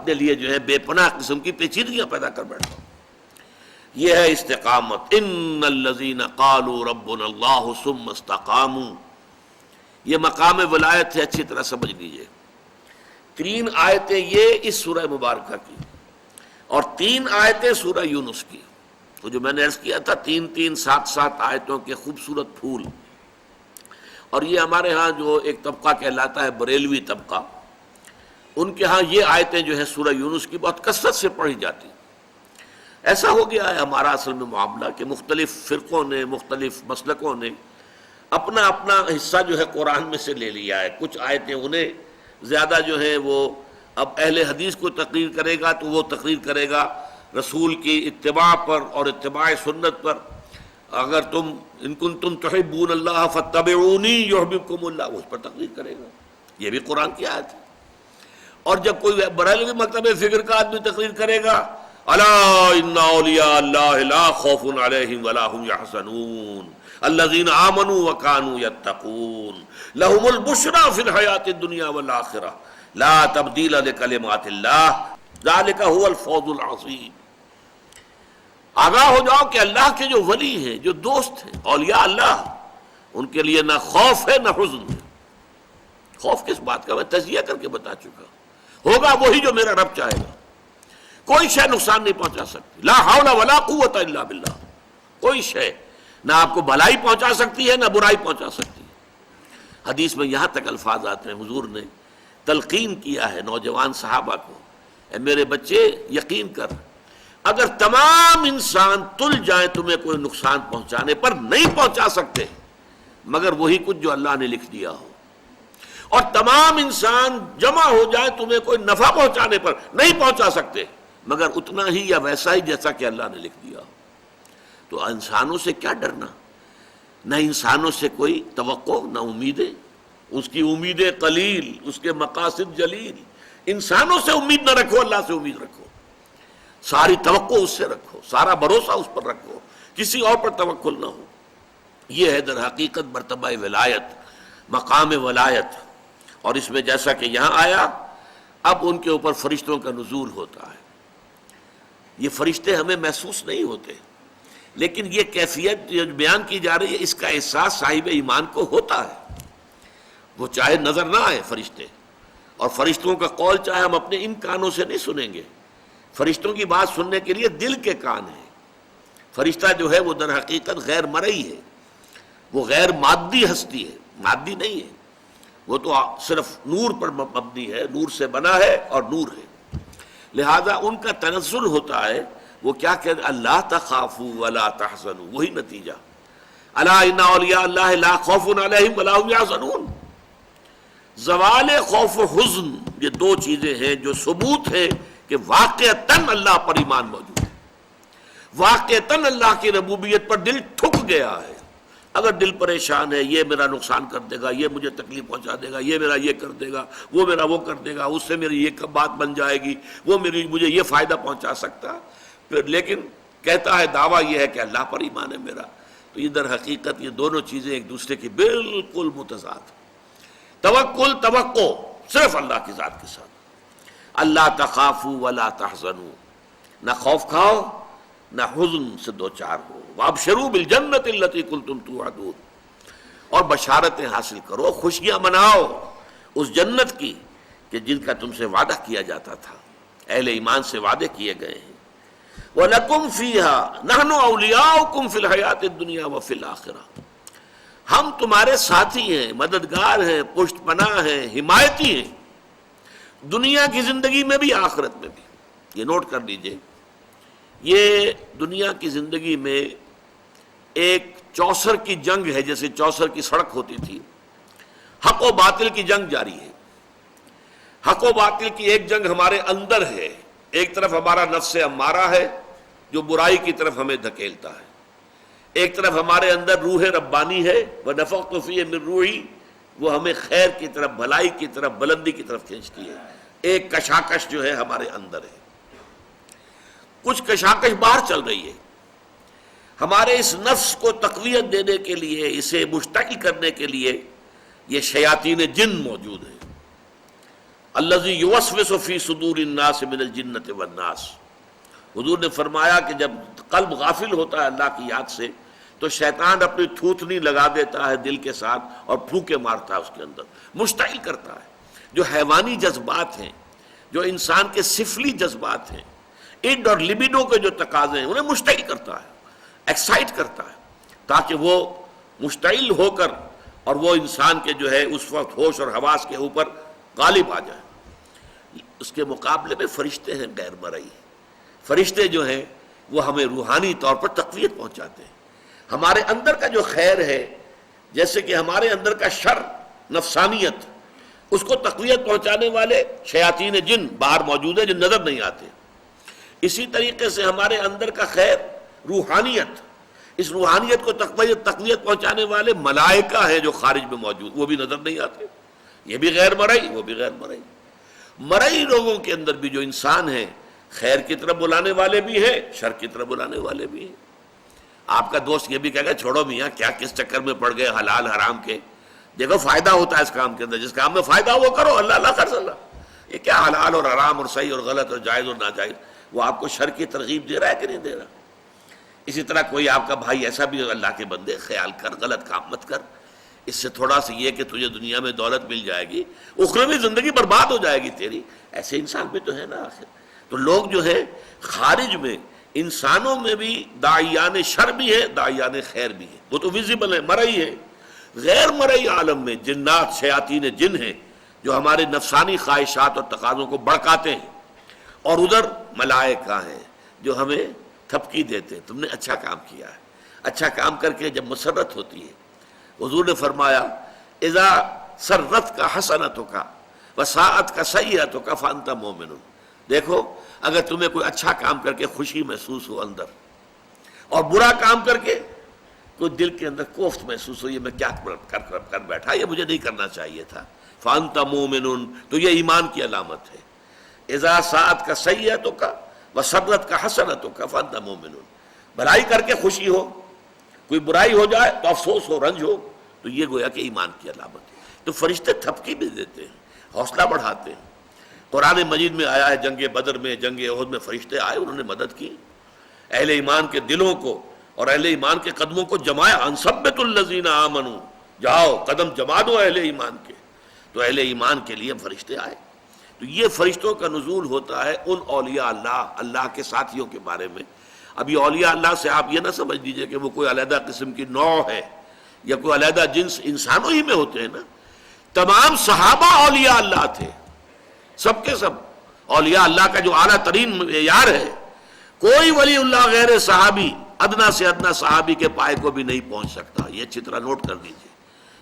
اپنے لیے جو ہے بے پناہ قسم کی پیچیدگیاں پیدا کر بیٹھتا ہوں. یہ ہے استقامت. ان الذین قالوا ربنا اللہ ثم استقاموا. یہ مقام ولایت ہے، اچھی طرح سمجھ لیجئے. 3 آیتیں یہ اس سورہ مبارکہ کی اور 3 آیتیں سورہ یونس کی. تو جو میں نے عرض کیا تھا 3 7 آیتوں کے خوبصورت پھول. اور یہ ہمارے ہاں جو ایک طبقہ کہلاتا ہے بریلوی طبقہ، ان کے ہاں یہ آیتیں جو ہے سورہ یونس کی بہت کثرت سے پڑھی جاتی. ایسا ہو گیا ہے ہمارا اصل میں معاملہ کہ مختلف فرقوں نے، مختلف مسلکوں نے اپنا اپنا حصہ جو ہے قرآن میں سے لے لیا ہے. کچھ آیتیں انہیں زیادہ جو ہے وہ، اب اہل حدیث کو تقریر کرے گا تو وہ تقریر کرے گا رسول کی اتباع پر اور اتباع سنت پر. اگر تم ان کنتم تحبون اللہ فاتبعونی یحببکم اللہ، اس پر تقریر کرے گا. یہ بھی قرآن کی آیت ہے. اور جب کوئی بریلوی مکتب فکر کا آدمی تقریر کرے گا الا ان اولیاء اللہ لا خوف علیہم ولا هم یحزنون الذین آمنوا وکانوا یتقون لهم البشری فی الحیاۃ الدنیا والآخرہ لا تبدیل لکلمات اللہ ذلک هو الفوز العظیم. آگاہ ہو جاؤ کہ اللہ کے جو ولی ہیں، جو دوست ہیں، اولیاء اللہ، ان کے لیے نہ خوف ہے نہ حزن ہے. خوف کس بات کا؟ میں تجزیہ کر کے بتا چکا. ہوگا وہی جو میرا رب چاہے گا. کوئی شے نقصان نہیں پہنچا سکتی. لا حول ولا قوت الا باللہ. کوئی شے نہ آپ کو بھلائی پہنچا سکتی ہے نہ برائی پہنچا سکتی ہے. حدیث میں یہاں تک الفاظ آتے ہیں، حضور نے تلقین کیا ہے نوجوان صحابہ کو، اے میرے بچے یقین کر، اگر تمام انسان تل جائیں تمہیں کوئی نقصان پہنچانے پر، نہیں پہنچا سکتے مگر وہی کچھ جو اللہ نے لکھ دیا ہو. اور تمام انسان جمع ہو جائے تمہیں کوئی نفع پہنچانے پر، نہیں پہنچا سکتے مگر اتنا ہی یا ویسا ہی جیسا کہ اللہ نے لکھ دیا ہو. تو انسانوں سے کیا ڈرنا؟ نہ انسانوں سے کوئی توقع، نہ امیدیں. اس کی امیدیں قلیل، اس کے مقاصد جلیل. انسانوں سے امید نہ رکھو، اللہ سے امید رکھو. ساری توقع اس سے رکھو، سارا بھروسہ اس پر رکھو، کسی اور پر توکل نہ ہو. یہ ہے در حقیقت مرتبہ ولایت، مقام ولایت. اور اس میں جیسا کہ یہاں آیا، اب ان کے اوپر فرشتوں کا نزول ہوتا ہے. یہ فرشتے ہمیں محسوس نہیں ہوتے، لیکن یہ کیفیت جو بیان کی جا رہی ہے اس کا احساس صاحب ایمان کو ہوتا ہے. وہ چاہے نظر نہ آئے فرشتے، اور فرشتوں کا قول چاہے ہم اپنے ان کانوں سے نہیں سنیں گے. فرشتوں کی بات سننے کے لیے دل کے کان ہیں. فرشتہ جو ہے وہ در حقیقت غیر مرئی ہے، وہ غیر مادی ہستی ہے، مادی نہیں ہے. وہ تو صرف نور پر مبنی ہے، نور سے بنا ہے اور نور ہے. لہذا ان کا تنزل ہوتا ہے. وہ کیا کہتے ہیں؟ اللہ تخافوا ولا تحزنوا. وہی نتیجہ، الا ان اولیاء اللہ لا خوف علیہم ولا هم یحزنون. زوال خوف و حزن، یہ 2 چیزیں ہیں جو ثبوت ہے کہ واقعتاً اللہ پر ایمان موجود ہے، واقعتاً اللہ کی ربوبیت پر دل ٹھک گیا ہے. اگر دل پریشان ہے، یہ میرا نقصان کر دے گا، یہ مجھے تکلیف پہنچا دے گا، یہ میرا یہ کر دے گا، وہ میرا وہ کر دے گا، اس سے میری یہ بات بن جائے گی، وہ مجھے یہ فائدہ پہنچا سکتا، لیکن کہتا ہے دعویٰ یہ ہے کہ اللہ پر ایمان ہے میرا. تو یہ در حقیقت یہ دونوں چیزیں ایک دوسرے کی بالکل متضاد. توکل، توقع صرف اللہ کی ذات کے ساتھ. اللہ تخافوا ولا تحزنوا، نہ خوف کھاؤ نہ حزن سے دوچار ہو. وابشروا بالجنۃ التي كنتم توعدون، اور بشارتیں حاصل کرو، خوشیاں مناؤ اس جنت کی کہ جن کا تم سے وعدہ کیا جاتا تھا، اہل ایمان سے وعدے کیے گئے ہیں. وَلَكُمْ فِيهَا نَحْنُ أَوْلِيَاؤُكُمْ فِي الْحَيَاةِ الدُّنْيَا وَفِي الْآخِرَةِ. ہم تمہارے ساتھی ہیں، مددگار ہیں، پشت پناہ ہیں، حمایتی ہیں، دنیا کی زندگی میں بھی آخرت میں بھی. یہ نوٹ کر لیجئے، یہ دنیا کی زندگی میں ایک چوسر کی جنگ ہے. جیسے چوسر کی سڑک ہوتی تھی، حق و باطل کی جنگ جاری ہے. حق و باطل کی ایک جنگ ہمارے اندر ہے. ایک طرف ہمارا نفس امارہ ہے جو برائی کی طرف ہمیں دھکیلتا ہے، ایک طرف ہمارے اندر روح ربانی ہے، وَنَفَخْتُ فِيهِ مِن رُوحِي، وہ ہمیں خیر کی طرف، بھلائی کی طرف، بلندی کی طرف کھینچتی ہے. ایک کشاکش جو ہے ہمارے اندر ہے. کچھ کشاکش باہر چل رہی ہے. ہمارے اس نفس کو تقویت دینے کے لیے، اسے مشتعل کرنے کے لیے یہ شیاطین جن موجود ہیں. الذی یوسوس فی صدور الناس من الجنۃ والناس، حضور نے فرمایا کہ جب قلب غافل ہوتا ہے اللہ کی یاد سے تو شیطان اپنی تھوتنی لگا دیتا ہے دل کے ساتھ اور پھونکے مارتا ہے اس کے اندر، مشتعل کرتا ہے۔ جو حیوانی جذبات ہیں، جو انسان کے سفلی جذبات ہیں، اڈ اور لبیڈو کے جو تقاضے ہیں، انہیں مشتعل کرتا ہے، ایکسائٹ کرتا ہے، تاکہ وہ مشتعل ہو کر اور وہ انسان کے جو ہے اس وقت ہوش اور حواس کے اوپر غالب آ جائے۔ اس کے مقابلے میں فرشتے ہیں غیر مرئی۔ فرشتے جو ہیں وہ ہمیں روحانی طور پر تقویت پہنچاتے ہیں۔ ہمارے اندر کا جو خیر ہے، جیسے کہ ہمارے اندر کا شر، نفسانیت، اس کو تقویت پہنچانے والے شیاطین جن باہر موجود ہیں جو نظر نہیں آتے۔ اسی طریقے سے ہمارے اندر کا خیر، روحانیت، اس روحانیت کو تقویت پہنچانے والے ملائکہ ہیں جو خارج میں موجود، وہ بھی نظر نہیں آتے۔ یہ بھی غیر مرئی، وہ بھی غیر مرئی۔ مرئی لوگوں کے اندر بھی جو انسان ہیں، خیر کی طرف بلانے والے بھی ہیں، شر کی طرف بلانے والے بھی ہیں۔ آپ کا دوست یہ بھی کہے گا چھوڑو میاں کیا کس چکر میں پڑ گئے حلال حرام کے، دیکھو فائدہ ہوتا ہے اس کام کے اندر، جس کام میں فائدہ وہ کرو، اللہ اللہ خرچ اللہ۔ یہ کیا حلال اور حرام اور صحیح اور غلط اور جائز اور ناجائز، وہ آپ کو شر کی ترغیب دے رہا ہے کہ نہیں دے رہا؟ اسی طرح کوئی آپ کا بھائی ایسا بھی، اللہ کے بندے خیال کر، غلط کام مت کر، اس سے تھوڑا سا یہ کہ تجھے دنیا میں دولت مل جائے گی، اخروی زندگی برباد ہو جائے گی تیری، ایسے انسان بھی تو ہے نا آخر۔ تو لوگ جو ہے خارج میں، انسانوں میں بھی داعیان شر بھی ہے، داعیان خیر بھی ہے، وہ تو ویزیبل ہے، مرئی ہے۔ غیر مرئی عالم میں جنات، شیاطین جن ہیں جو ہمارے نفسانی خواہشات اور تقاضوں کو بڑکاتے ہیں، اور ادھر ملائکہ ہیں جو ہمیں تھپکی دیتے ہیں، تم نے اچھا کام کیا ہے۔ اچھا کام کر کے جب مسرت ہوتی ہے، حضور نے فرمایا اذا سرت کا حسنتک وساءت کا سیئتک فانت مومن۔ دیکھو اگر تمہیں کوئی اچھا کام کر کے خوشی محسوس ہو اندر، اور برا کام کر کے کوئی دل کے اندر کوفت محسوس ہو، یہ میں کیا کر بیٹھا، یہ مجھے نہیں کرنا چاہیے تھا، فانت مومن، تو یہ ایمان کی علامت ہے۔ اذا ساءت کا سیئتک وسرت کا حسنتک فانت مومن، بھلائی کر کے خوشی ہو، کوئی برائی ہو جائے تو افسوس ہو، رنج ہو، تو یہ گویا کہ ایمان کی علامت ہے۔ تو فرشتے تھپکی بھی دیتے ہیں، حوصلہ بڑھاتے ہیں۔ قرآن مجید میں آیا ہے جنگ بدر میں، جنگ احد میں فرشتے آئے، انہوں نے مدد کی، اہل ایمان کے دلوں کو اور اہل ایمان کے قدموں کو جمایا۔ انثبت الذین آمنوا، جاؤ قدم جما دو اہل ایمان کے۔ تو اہل ایمان کے لیے فرشتے آئے۔ تو یہ فرشتوں کا نزول ہوتا ہے ان اولیاء اللہ، اللہ کے ساتھیوں کے بارے میں۔ اب یہ اولیاء اللہ سے آپ یہ نہ سمجھ لیجئے کہ وہ کوئی علیحدہ قسم کی نوع ہے یا کوئی علیحدہ جنس، انسانوں ہی میں ہوتے ہیں نا۔ تمام صحابہ اولیاء اللہ تھے، سب کے سب اولیاء اللہ کا جو اعلیٰ ترین معیار ہے، کوئی ولی اللہ غیر صحابی ادنا سے ادنا صحابی کے پائے کو بھی نہیں پہنچ سکتا۔ یہ اچھی طرح نوٹ کر لیجئے،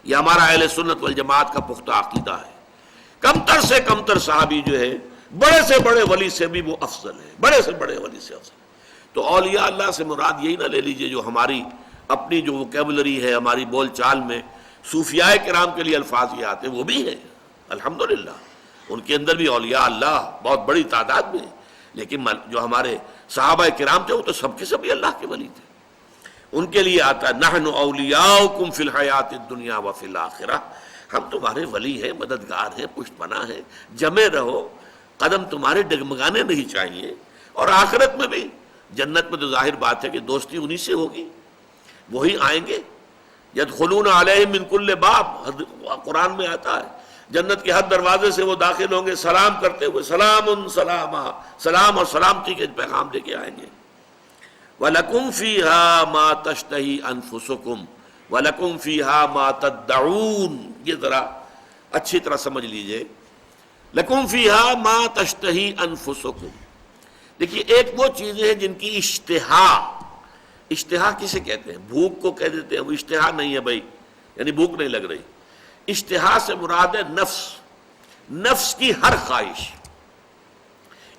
یہ ہمارا اہل سنت والجماعت کا پختہ عقیدہ ہے۔ کمتر سے کمتر صحابی جو ہے بڑے سے بڑے ولی سے بھی وہ افضل ہے، بڑے سے بڑے ولی سے افضل۔ تو اولیاء اللہ سے مراد یہی نہ لے لیجئے جو ہماری اپنی جو ووکیبلری ہے، ہماری بول چال میں صوفیاء کرام کے لیے الفاظ یہ آتے ہیں، وہ بھی ہیں الحمدللہ، ان کے اندر بھی اولیاء اللہ بہت بڑی تعداد میں ہیں۔ لیکن جو ہمارے صحابہ کرام تھے وہ تو سب کے سب اللہ کے ولی تھے۔ ان کے لیے آتا ہے نحن اولیاؤکم فی الحیات الدنیا وفی الآخرہ، ہم تمہارے ولی ہیں، مددگار ہیں، پشت پناہ ہیں، جمے رہو، قدم تمہارے ڈگمگانے نہیں چاہیے۔ اور آخرت میں بھی، جنت میں تو ظاہر بات ہے کہ دوستی انہی سے ہوگی، وہی آئیں گے۔ یدخلون علیہم من کل باب، قرآن میں آتا ہے جنت کے ہر دروازے سے وہ داخل ہوں گے سلام کرتے ہوئے، سلام سلاما، سلام اور سلامتی کے پیغام لے کے آئیں گے۔ وَلَكُمْ فِيهَا مَا تَشْتَهِي أَنفُسُكُمْ وَلَكُمْ فِيهَا مَا تَدَّعُونَ۔ یہ ذرا اچھی طرح سمجھ لیجئے، لَكُمْ فِيهَا مَا تَشْتَهِي أَنفُسُكُمْ۔ دیکھیے ایک وہ چیزیں ہیں جن کی اشتہا، اشتہا کسے کہتے ہیں؟ بھوک کو کہہ دیتے ہیں، وہ اشتہا نہیں ہے بھائی، یعنی بھوک نہیں لگ رہی۔ اشتہا سے مراد ہے نفس، نفس کی ہر خواہش،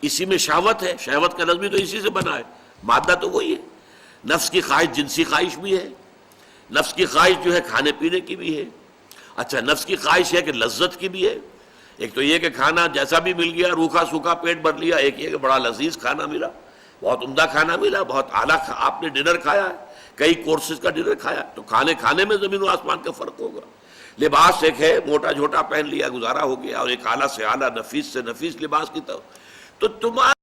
اسی میں شہوت ہے، شہوت کا لفظ بھی تو اسی سے بنا ہے، مادہ تو وہی ہے۔ نفس کی خواہش جنسی خواہش بھی ہے، نفس کی خواہش جو ہے کھانے پینے کی بھی ہے۔ اچھا نفس کی خواہش ہے کہ لذت کی بھی ہے، ایک تو یہ کہ کھانا جیسا بھی مل گیا، روکھا سوکھا پیٹ بھر لیا، ایک یہ کہ بڑا لذیذ کھانا ملا، بہت عمدہ کھانا ملا، بہت اعلیٰ آپ نے ڈنر کھایا ہے، کئی کورسز کا ڈنر کھایا، تو کھانے میں زمین و آسمان کا فرق ہوگا۔ لباس ایک ہے موٹا جھوٹا پہن لیا گزارا ہو گیا، اور ایک اعلیٰ سے اعلیٰ نفیس سے نفیس لباس کی تو تمہارا